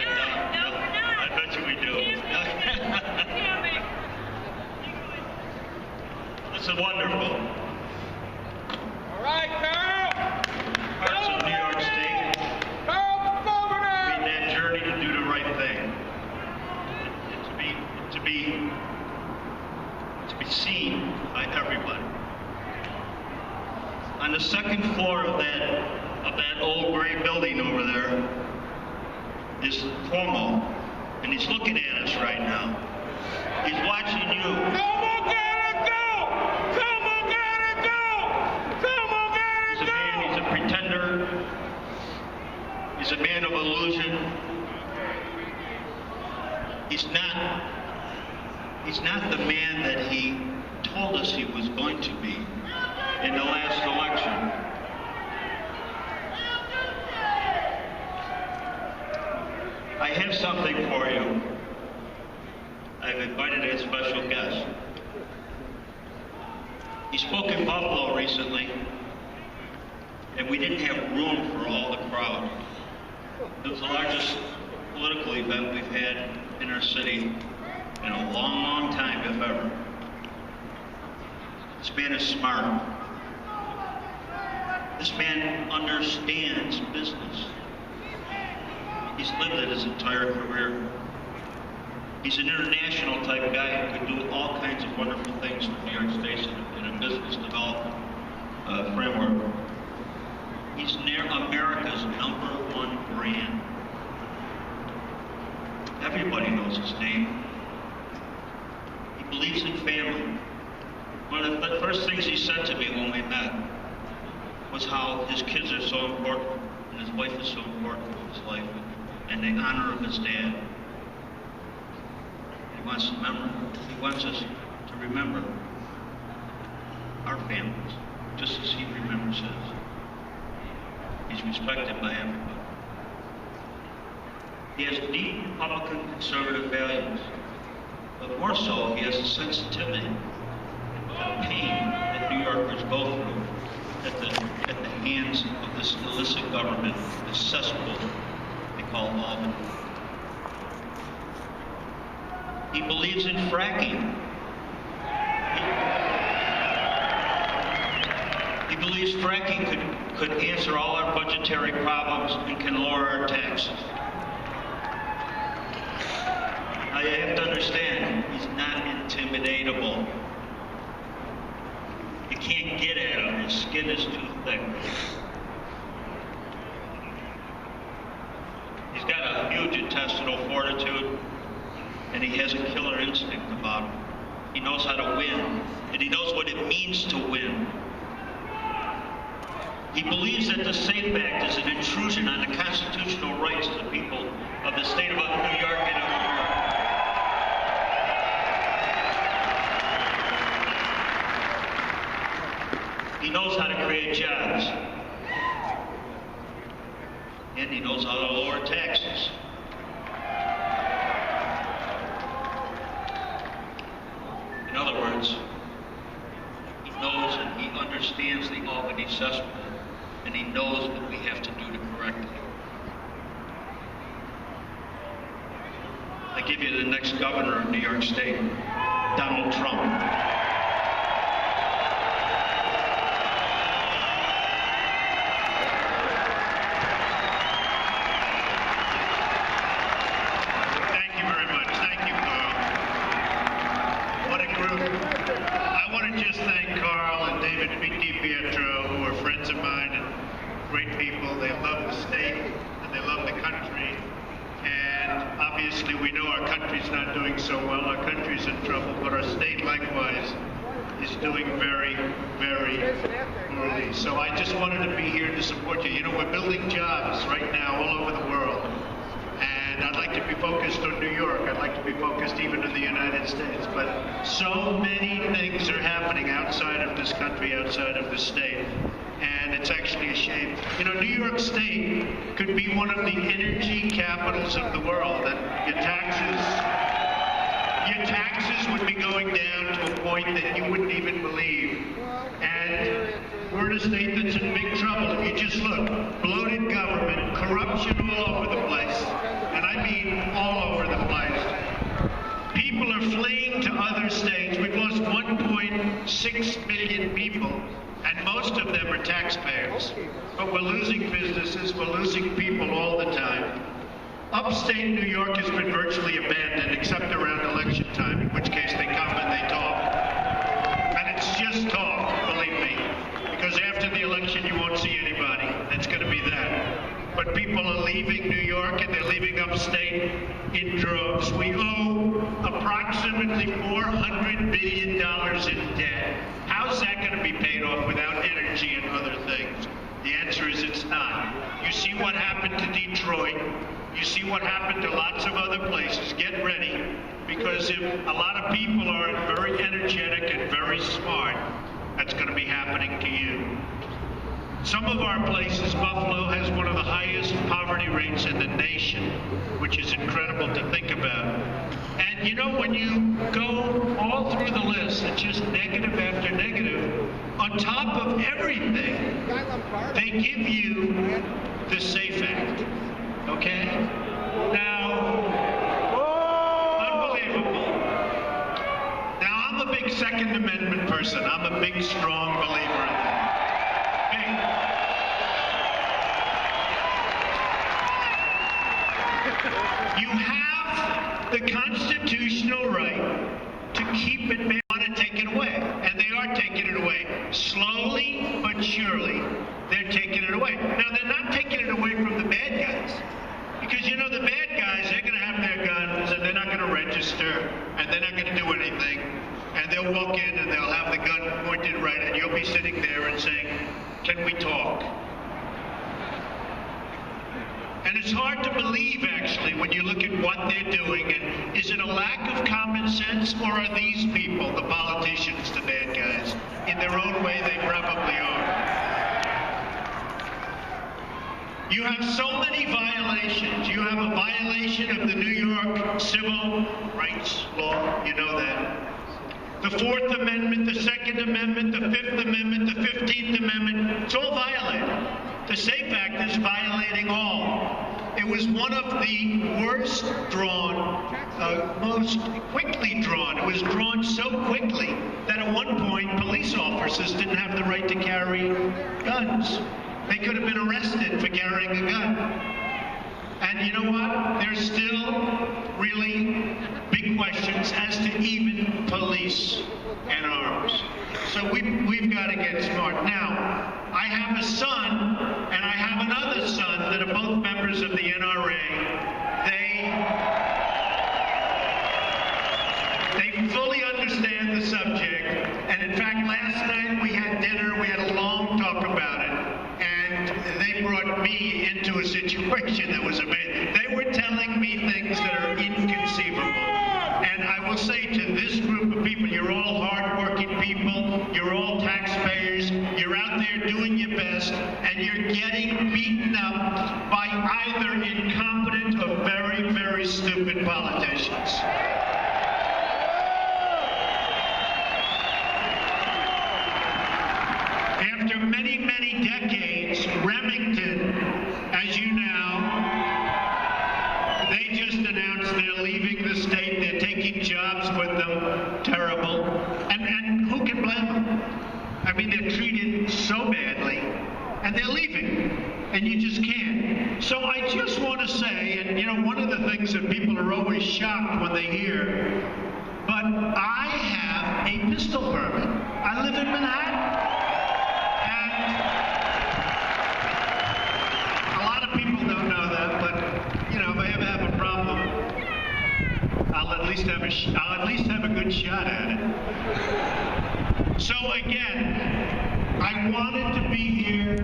No, we're not. I bet you we do. This is wonderful. All right, Carl. Parts of New York State Carl, governor. made that journey to do the right thing. To be seen by everybody. On the second floor of that old gray building over there is Cuomo, and he's looking at us right now. He's watching you. Come on, gotta go. Come on, gotta go. Come on, gotta go. He's a pretender. He's a man of illusion. He's not the man that he told us he was going to be in the last election. I have something for you. I've invited a special guest. He spoke in Buffalo recently, and we didn't have room for all the crowd. It was the largest political event we've had in our city in a long, long time, if ever. This man is smart. This man understands business. He's lived it his entire career. He's an international type guy who can do all kinds of wonderful things for New York State in a business development framework. He's America's #1 brand. Everybody knows his name. He believes in family. One of the first things he said to me when we met was how his kids are so important and his wife is so important in his life and the honor of his dad. He wants us to remember our families just as he remembers his. He's respected by everybody. He has deep Republican conservative values, but more so, he has a sensitivity to the pain that New Yorkers go through at the hands of this illicit government, this cesspool they call Albany. He believes in fracking. He believes fracking could answer all our budgetary problems and can lower our taxes. Now you have to understand, he's not intimidatable. You can't get at him, his skin is too thick. He's got a huge intestinal fortitude, and he has a killer instinct about him. He knows how to win, and he knows what it means to win. He believes that the SAFE Act is an intrusion on the constitutional rights of the people of the state of New York and of America. He knows how to create jobs. And he knows how to lower taxes. In other words, he knows and he understands the Albany cesspool, and he knows what we have to do to correct it. I give you the next governor of New York State, Donald Trump. Great people. They love the state and they love the country. And obviously we know our country's not doing so well. Our country's in trouble, but our state likewise is doing very, very poorly. So I just wanted to be here to support you. You know, we're building jobs right now all over the world. And I'd like to be focused on New York. I'd like to be focused even in the United States. But so many things are happening outside of this country, outside of this state. And it's actually a shame. You know, New York State could be one of the energy capitals of the world. That your taxes would be going down to a point that you wouldn't even believe. And we're in a state that's in big trouble. If you just look, bloated government, corruption all over the place. And I mean happening all over the place. People are fleeing to other states. We've lost 1.6 million people, and most of them are taxpayers. But we're losing businesses, we're losing people all the time. Upstate New York has been virtually abandoned, except around election time, in which case they come and they talk. And it's just talk, believe me, because after the election you won't see anybody. It's going to be that. But people are leaving New York and they're leaving upstate in droves. We owe approximately $400 billion in debt. How's that going to be paid off without energy and other things? The answer is it's not. You see what happened to Detroit. You see what happened to lots of other places. Get ready, because if a lot of people are very energetic and very smart, that's going to be happening to you. Some of our places, Buffalo has one of the highest poverty rates in the nation, which is incredible to think about. And you know, when you go all through the list, it's just negative after negative. On top of everything, they give you the SAFE Act, okay? Now, unbelievable. Now, I'm a big Second Amendment person. I'm a big, strong believer in that. You have the constitutional right to keep it. They want to take it away, and they are taking it away. Slowly but surely, they're taking it away. Now, they're not taking it away from the bad guys, because, you know, the bad guys, they're going to have their guns, and they're not going to register, and they're not going to do anything, and they'll walk in, and they'll have the gun pointed right, and you'll be sitting there and saying, "Can we talk?" And it's hard to believe, actually, when you look at what they're doing. And is it a lack of common sense, or are these people, the politicians, the bad guys? In their own way, they probably are. You have so many violations. You have a violation of the New York civil rights law. You know that. The Fourth Amendment, the Second Amendment, the Fifth Amendment, the 15th Amendment, it's all violated. The SAFE Act is violating all. It was one of the worst drawn, most quickly drawn. It was drawn so quickly that at one point police officers didn't have the right to carry guns. They could have been arrested for carrying a gun. And you know what? There's still really big questions as to even police and arms. So we've got to get smart. Now, I have a son and I have another son that are both members of the NRA. They fully understand the subject. And in fact, last night we had dinner, we had a long talk about it. And they brought me into a situation that was amazing. They were telling me things that are inconceivable. And I will say to this group of people, you're all hardworking people, you're all taxpayers, you're out there doing your best, and you're getting beaten up by either incompetent or very, very stupid politicians. After many, many decades, Remington, as you know, they just announced they're leaving the state. They're taking jobs with them. Terrible. And who can blame them? I mean, they're treated so badly, and they're leaving, and you just can't. So I just want to say, and you know, one of the things that people are always shocked when they hear, but I have a pistol permit. I live in Manhattan. I'll at least have a good shot at it. So again, I wanted to be here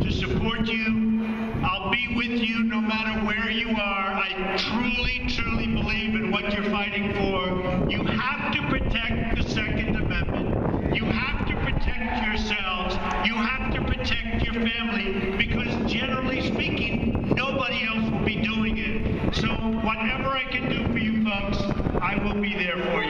to support you. I'll be with you no matter where you are. I truly, truly believe in what you're fighting for. You have to protect the Second Amendment. You have to protect yourselves. You have to protect your family, because generally speaking, nobody else will be doing it. So whatever I can do for you folks, I will be there for you.